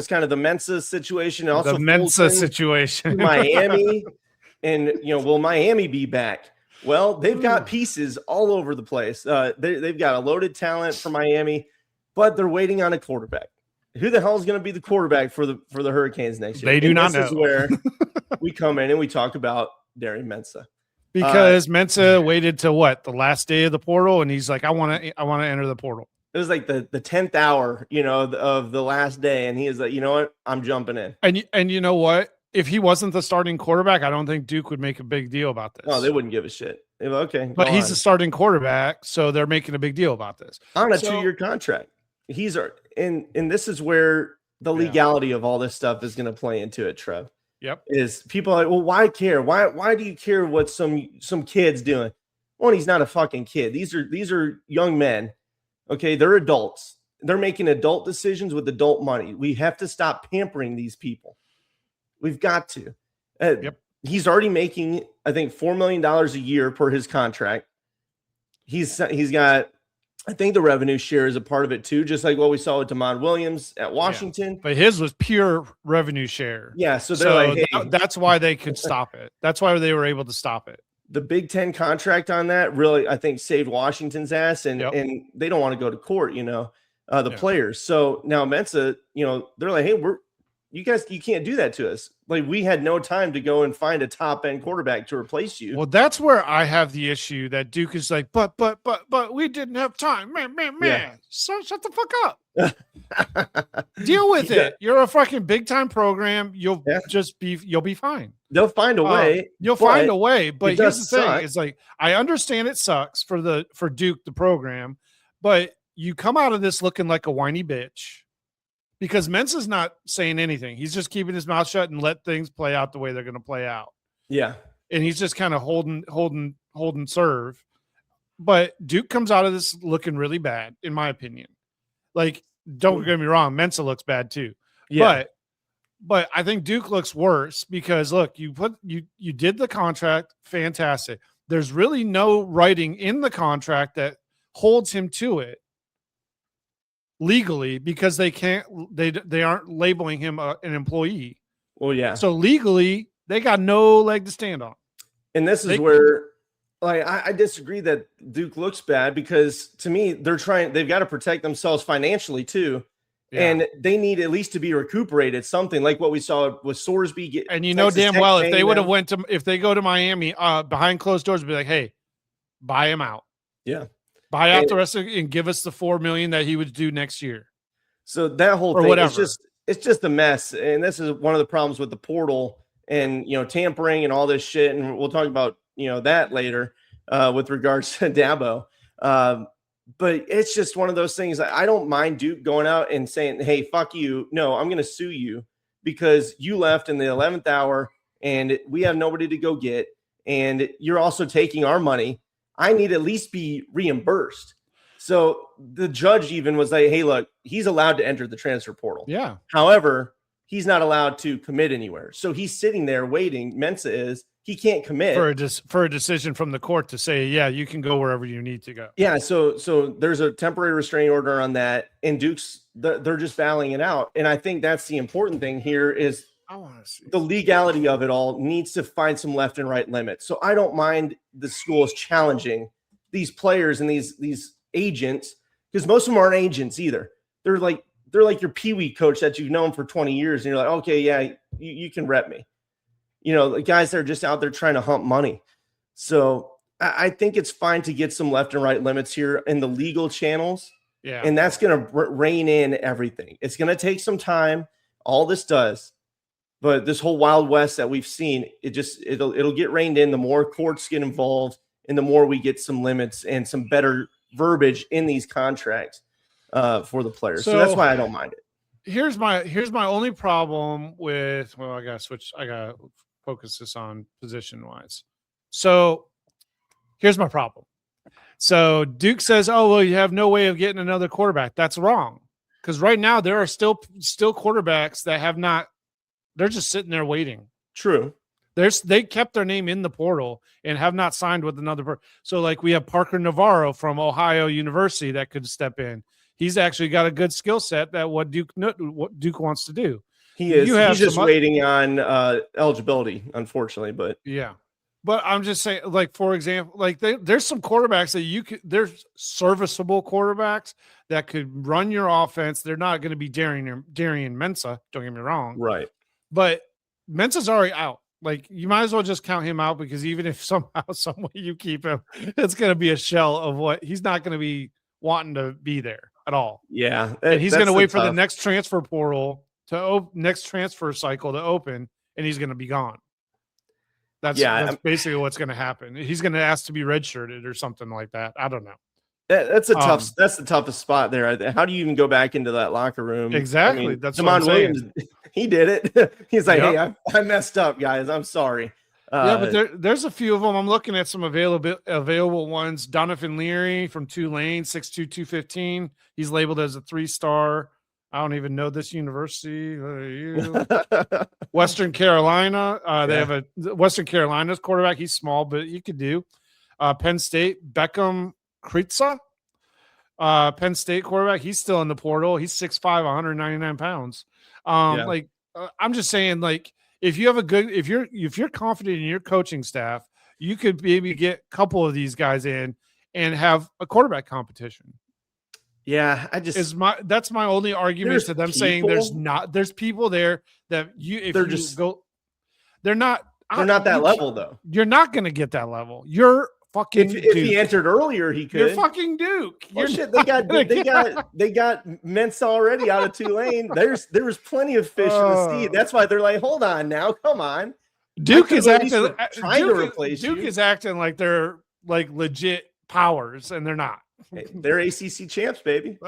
It's kind of the Mensah situation. It also the Mensah situation. Miami. And, will Miami be back? Well, they've got pieces all over the place. They've got a loaded talent for Miami, but they're waiting on a quarterback. Who the hell is going to be the quarterback for the Hurricanes next year? They do not know. This is where we come in and we talk about Darian Mensah. Because Mensah waited till the last day of the portal, and he's like, I want to enter the portal. It was like the 10th hour, of the last day, and he is like, you know what, I'm jumping in. And you know what? If he wasn't the starting quarterback, I don't think Duke would make a big deal about this. No, they wouldn't give a shit. Okay, but he's the starting quarterback, so they're making a big deal about this on a 2-year contract. And this is where the legality of all this stuff is going to play into it, Trev. Yep. Is people are like, well, why care? Why do you care what some kid's doing? Well, he's not a fucking kid. These are young men. Okay, they're adults. They're making adult decisions with adult money. We have to stop pampering these people. We've got to. He's already making, I think, $4 million a year per his contract. He's got, I think, the revenue share is a part of it too, just like what we saw with Damon Williams at Washington. Yeah, but his was pure revenue share. Yeah, so they're like, hey, that's why they could stop it. That's why they were able to stop it. The Big Ten contract on that really, I think, saved Washington's ass, and they don't want to go to court, the players. So now Mensah, they're like, hey, you can't do that to us. Like, we had no time to go and find a top end quarterback to replace you. Well, that's where I have the issue that Duke is like, but we didn't have time. Man. Yeah. So shut the fuck up. Deal with it. You're a fucking big time program. You'll be fine. They'll find a way. You'll find a way. But here's the thing. It's like, I understand it sucks for Duke, the program, but you come out of this looking like a whiny bitch. Because Mensah's not saying anything. He's just keeping his mouth shut and let things play out the way they're going to play out. Yeah. And he's just kind of holding serve. But Duke comes out of this looking really bad, in my opinion. Like, don't get me wrong, Mensah looks bad too. Yeah. But I think Duke looks worse because, look, you did the contract, fantastic. There's really no writing in the contract that holds him to it legally, because they aren't labeling him an employee. Well, yeah. So legally, they got no leg to stand on. And this is where, like, I disagree that Duke looks bad, because to me, they've got to protect themselves financially too. Yeah. And they need at least to be recuperated something, like what we saw with Sorsby. And damn well, if they would have if they go to Miami behind closed doors, be like, hey, buy him out. Yeah. Buy out the rest of it and give us the $4 million that he would do next year. So that whole thing, it's just a mess. And this is one of the problems with the portal and, tampering and all this shit. And we'll talk about, that later with regards to Dabo. But it's just one of those things. I don't mind Duke going out and saying, hey, fuck you. No, I'm going to sue you because you left in the 11th hour and we have nobody to go get. And you're also taking our money. I need to at least be reimbursed. So the judge even was like, hey, look, he's allowed to enter the transfer portal. Yeah. However, he's not allowed to commit anywhere. So he's sitting there waiting. Mensah he can't commit for a decision from the court to say, yeah, you can go wherever you need to go. Yeah. So there's a temporary restraining order on that. And Duke's, they're just battling it out. And I think that's the important thing here is the legality of it all needs to find some left and right limits. So I don't mind the schools challenging these players and these agents, because most of them aren't agents either. They're like your peewee coach that you've known for 20 years. And you're like, okay, yeah, you can rep me. The guys that are just out there trying to hump money. So I think it's fine to get some left and right limits here in the legal channels. Yeah. And that's going to rein in everything. It's going to take some time. All this does. But this whole Wild West that we've seen, it'll get reined in. The more courts get involved and the more we get some limits and some better verbiage in these contracts for the players. So that's why I don't mind it. Here's my only problem with, I got to focus this on position wise. So here's my problem. So Duke says, oh, well, you have no way of getting another quarterback. That's wrong. Because right now there are still quarterbacks that have not, they're just sitting there waiting. True. They kept their name in the portal and have not signed with another. So like we have Parker Navarro from Ohio University that could step in. he's actually got a good skill set that what Duke wants to do. He is. He's just waiting on eligibility, unfortunately. But yeah. But I'm just saying, like, for example, like there's some quarterbacks that there's serviceable quarterbacks that could run your offense. They're not going to be Darian Mensah. Don't get me wrong. Right. But Mensah's already out. Like, you might as well just count him out, because even if somehow, some way you keep him, it's going to be a shell of what he's not going to be wanting to be there at all. Yeah. And he's going to wait for the next transfer portal next transfer cycle to open, and he's going to be gone. That's basically what's going to happen. He's going to ask to be redshirted or something like that. I don't know. That's the toughest spot there. How do you even go back into that locker room? Exactly. I mean, that's Damon Williams. He did it. He's like, hey, I messed up, guys. I'm sorry. But there's a few of them. I'm looking at some available ones. Donovan Leary from Tulane, 6'2", 215. He's labeled as a 3-star. I don't even know this university. Western Carolina. They have a Western Carolina's quarterback. He's small, but he could do. Penn State, Beckham Kritza. Penn State quarterback. He's still in the portal. He's 6'5", 199 pounds. I'm just saying, like, if you have if you're confident in your coaching staff, you could maybe get a couple of these guys in and have a quarterback competition. Yeah, that's my only argument to them saying there's people there that they're not that level though. You're not going to get that level. You're fucking if he entered earlier, he could. You're fucking Duke. Oh, shit, they got Mensah already out of Tulane. There was plenty of fish in the sea. That's why they're like, hold on now, come on. Duke is acting to replace Duke is acting like they're like legit powers, and they're not. Hey, they're ACC champs, baby.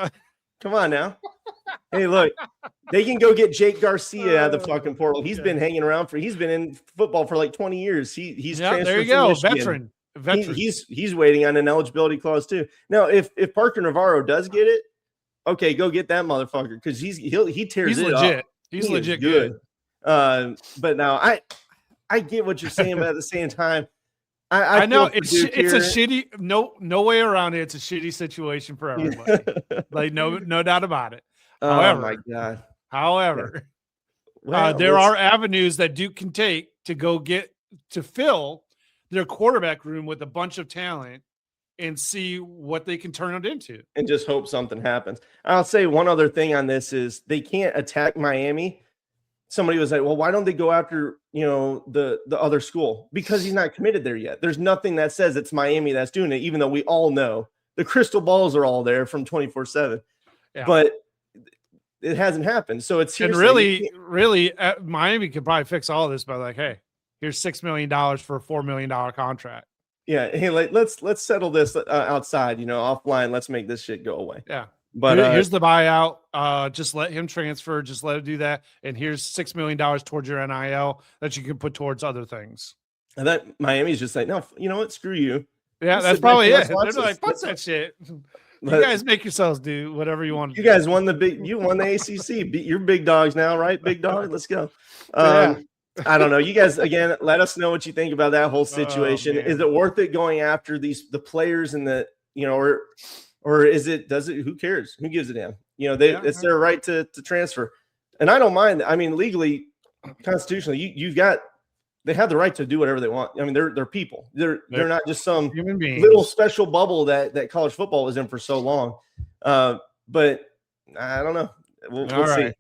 Come on now. Hey, look, they can go get Jake Garcia out of the fucking portal. He's been hanging around he's been in football for like 20 years. He's transferred. There you go, veteran. He's waiting on an eligibility clause too. Now, if Parker Navarro does get it, okay, go get that motherfucker, because he tears it legit. Up. He's legit good. But now I get what you're saying, but at the same time, I know it's a shitty no way around it. It's a shitty situation for everybody. Like no doubt about it. Oh my god. However, there are avenues that Duke can take to go get to fill their quarterback room with a bunch of talent and see what they can turn it into, and just hope something happens. I'll say one other thing on this is they can't attack Miami. Somebody was like, well, why don't they go after, the other school? Because he's not committed there yet. There's nothing that says it's Miami that's doing it, even though we all know the crystal balls are all there from 24/7. Yeah. But it hasn't happened. So it's really, Miami could probably fix all of this by like, hey, here's $6 million for a $4 million contract. Yeah. Hey, let's settle this outside, offline. Let's make this shit go away. Yeah. But here's the buyout. Just let him transfer. Just let him do that. And here's $6 million towards your NIL that you can put towards other things. And that Miami's just like, no, you know what? Screw you. Yeah, that's probably it. They're like, fuck that shit. You guys make yourselves do whatever you want. You guys won you won the ACC. You're big dogs now, right? Big dog. Let's go. I don't know. You guys, again, let us know what you think about that whole situation. Is it worth it going after the players and or does it, who cares? Who gives a damn? It's their right to transfer. And I don't mind. I mean, legally, constitutionally, they have the right to do whatever they want. I mean, they're people. They're not just some human beings. Little special bubble that college football was in for so long. But I don't know. We'll see.